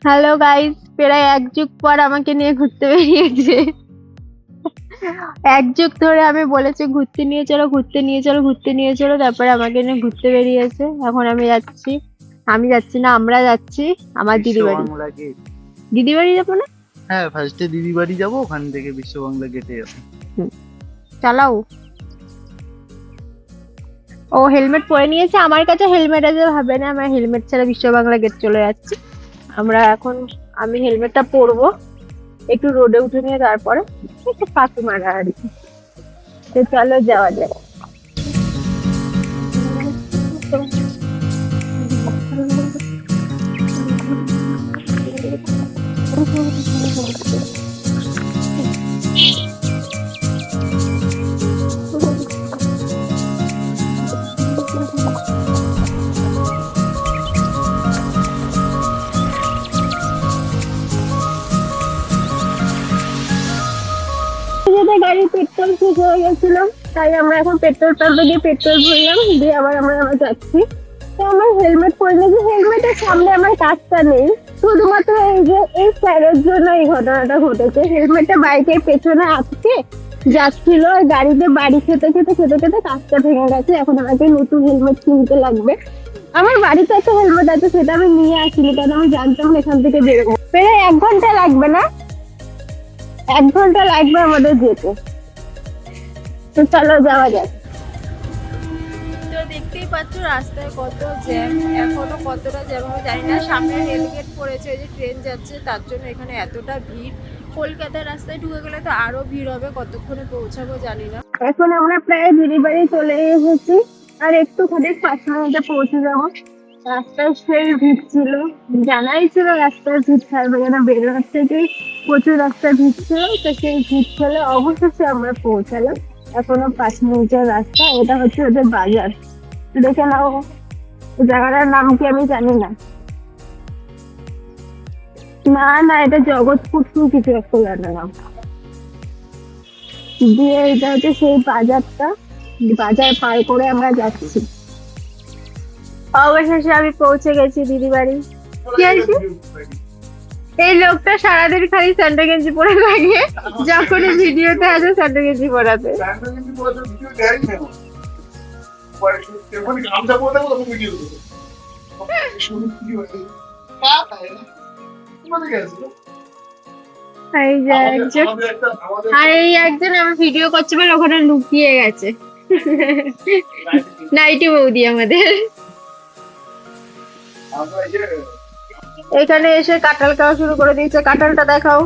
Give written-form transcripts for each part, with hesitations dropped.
Hello guys, প্রায় এক যুগ পর আমাকে নিয়ে ঘুরতে বেরিয়েছে। এক যুগ ধরে আমি বলেছি ঘুরতে নিয়ে চলো, ঘুরতে নিয়ে চলো, ঘুরতে নিয়ে চলো, তারপরে আমাকে নিয়ে ঘুরতে বেরিয়েছে। এখন আমি যাচ্ছি। আমি যাচ্ছি না, আমরা যাচ্ছি আমার দিদি বিশ্ব বাড়ি। বাংলা গেট। দিদি বাড়ি যাবো না? হ্যাঁ, ফার্স্টে দিদি বাড়ি যাবো, ওখান থেকে বিশ্ব বাংলা গেটে যাবো। হুম, চালাও। ও হেলমেট পরে নিয়েছে, আমার কাছে হেলমেট আছে ভাবে না, আমার হেলমেট ছাড়া বিশ্ব বাংলা গেট চলে যাচ্ছে। আমরা এখন, আমি হেলমেটটা পরবো, একটু রোডে উঠে নিয়ে তারপরে একটু ফাঁকি মারা আর কি। তো চলো যাওয়া যাক। গাড়ির পেট্রোল শেষ হয়ে গেছিল, তাই আমরা এখন পেট্রোল পাম্পে গিয়ে পেট্রোল ভরলাম, দিয়ে আমরা যাচ্ছি। তো আমার হেলমেট পরে নিয়েছি, হেলমেটের সামনে আমার কাজটা নেই, শুধুমাত্র এই যে এই স্যারের জন্য এই ঘটনাটা ঘটেছে। হেলমেটটা বাইকের পেছনে আটকে যাচ্ছিল, গাড়িতে বাড়ি খেতে খেতে খেতে খেতে কাজটা ভেঙে গেছে। এখন আমাকে নতুন হেলমেট কিনতে লাগবে। আমার বাড়িতে একটা হেলমেট আছে, সেটা আমি নিয়ে আসিনি, কারণ আমি জানতাম না এখান থেকে বেরোবো। প্রায় 1 ঘন্টা লাগবে না, 1 ঘন্টা লাগবে আমাদের যেতে। তো চলো যাওয়া যাক। তো দেখতেই পাচ্ছ রাস্তায় কত জ্যাম, এখনো কতটা জ্যাম আমি জানি না। সামনে রেলগেট পড়েছে, ওই যে ট্রেন যাচ্ছে, তার জন্য এখানে এতটা ভিড়। কলকাতার রাস্তায় ঢুকে গেলে তো আরো ভিড় হবে, কতক্ষণে পৌঁছাবো জানি না। এখন আমরা প্রায় দিদি বাড়ি চলে এসেছি, আর একটুখানি 5 মিনিটে পৌঁছে যাবো। রাস্তায় সেই ভিড় ছিল, জানাই ছিল রাস্তায় ভিড় থাকবে, যেন বেরোনোর থেকেই প্রচুর রাস্তায় ভিড় ছিল। তো সেই ভিড় ছেলে অবশেষে আমরা পৌঁছালাম। এখনো 5 মিনিটের রাস্তা। এটা হচ্ছে ওদের বাজার, দেখে নাও। জায়গাটার নাম কি আমি জানি না। না না, এটা জগৎপুর কিছু একটা জানা নাম। দিয়ে এটা হচ্ছে সেই বাজারটা, বাজার পার করে আমরা যাচ্ছি। অবশেষে আমি পৌঁছে গেছি দিদি বাড়ি। কি আছে? এই লোকটা সারাদিন খালি স্যান্ডো গেঞ্জি পরে থাকে, যখনই ভিডিওতে আছে স্যান্ডো গেঞ্জি পরাতে। এই যে একজন, আর এই একজন আমার ভিডিও করছে বলে ওখানে লুকিয়ে গেছে। নাইটি বৌদি আমাদের। এখানে এসে কাঁঠাল খাওয়া শুরু করে দিয়েছে। কাঁঠালটা দেখাও।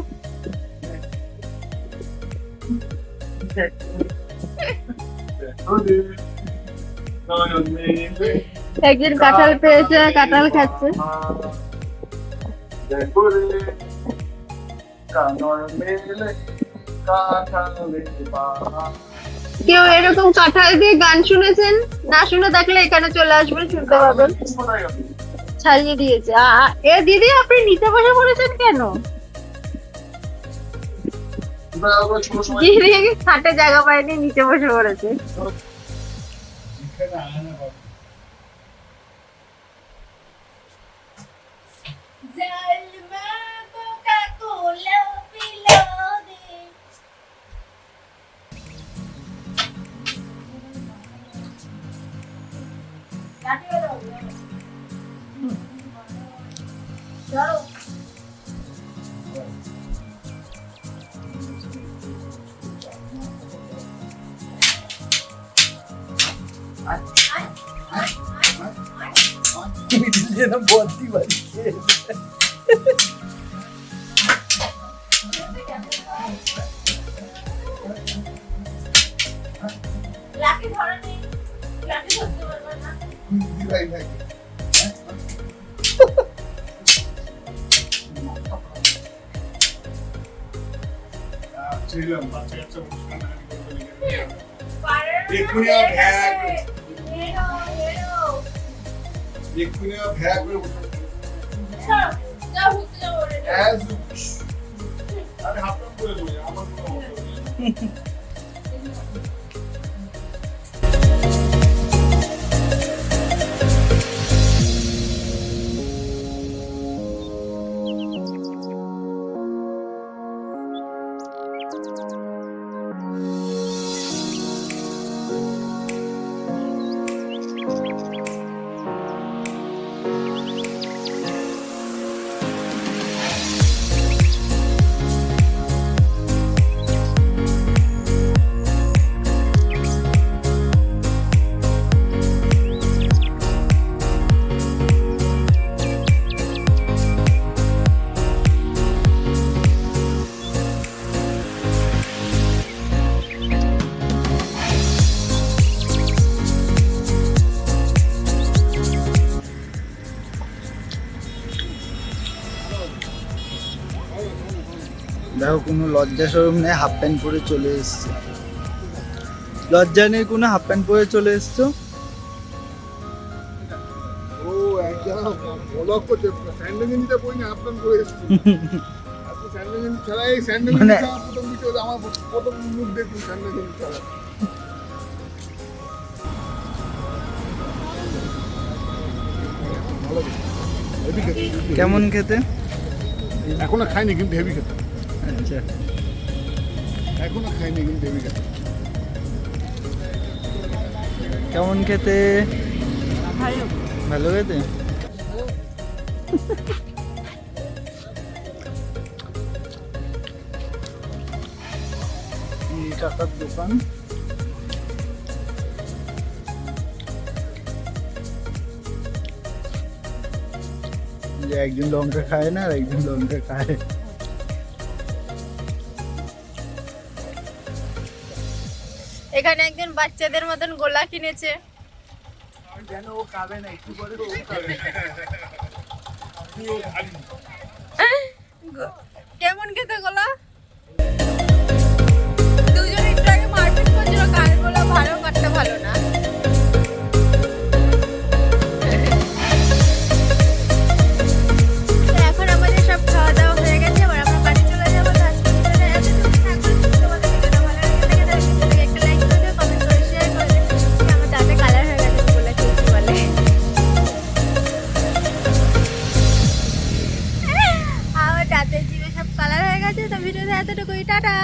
একজন কাঁঠাল পেয়েছে, কাঁঠাল খাচ্ছে। কেউ এরকম কাঁঠাল দিয়ে গান শুনেছেন? না শুনে থাকলে এখানে চলে আসবেন, শুনতে পাবেন। ছাড়িয়ে দিয়েছে। এ দিদি, আপনি নিচে বসে পড়েছেন কেন? দিদি খাটে জায়গা পায়নি, নিচে বসে পড়েছে। দেখো কোনো লজ্জা শরম নেই, হাফ প্যান্ট পরে চলে এসছে। লজ্জা নেই কোনো, হাফ প্যান্ট পরে চলে এসছো। ও একজন ব্লগ করছে, স্যান্ডেল গেঞ্জিটা পরিনি আপনার করে এসেছি। আপনি স্যান্ডেল গেঞ্জি ছাড়া, এই স্যান্ডেল গেঞ্জি ছাড়া প্রথম ভিডিও আমার প্রথম মুখ দেখুন স্যান্ডেল গেঞ্জি ছাড়া। ভালো হেভি খেতে। কেমন খেতে? এখনো খাইনি কিন্তু হেভি খেতে। আচ্ছা, এখনো খাইনি কিন্তু হেভি খেতে। কেমন খেতে? ভালো। ভালো খেতে। এই কাকার দোকান। যে একজন লঙ্কা খায় না আর একজন লঙ্কা খায়। এখানে একজন বাচ্চাদের মতন গোলা কিনেছে। যেন ও খাবে না, একটু পরে ও খাবে। কেমন খেতে গোলা? দুজন একটু আগে মারপিট করছিল, কার গোলা ভালো কাটটা ভালো না। তো এখন আমাদের সব খাওয়া দাওয়া হয়ে গেছে, এবার আমরা বাড়ি চলে যাবো। তো আজকে ভিডিওটা এতটুকু থাকলো। যদি তোমাদের ভিডিওটা ভালো লাগে থাকে তাহলে ভিডিওটাকে একটা লাইক করে দিও, কমেন্ট করে শেয়ার করে দিও। আমার দাঁতে কালার হয়ে গেছে গোলা খেয়েছি বলে। আমার দাঁতের জিভে সব কালার হয়ে গেছে। তো ভিডিওটা এতটুকুই, টাটা।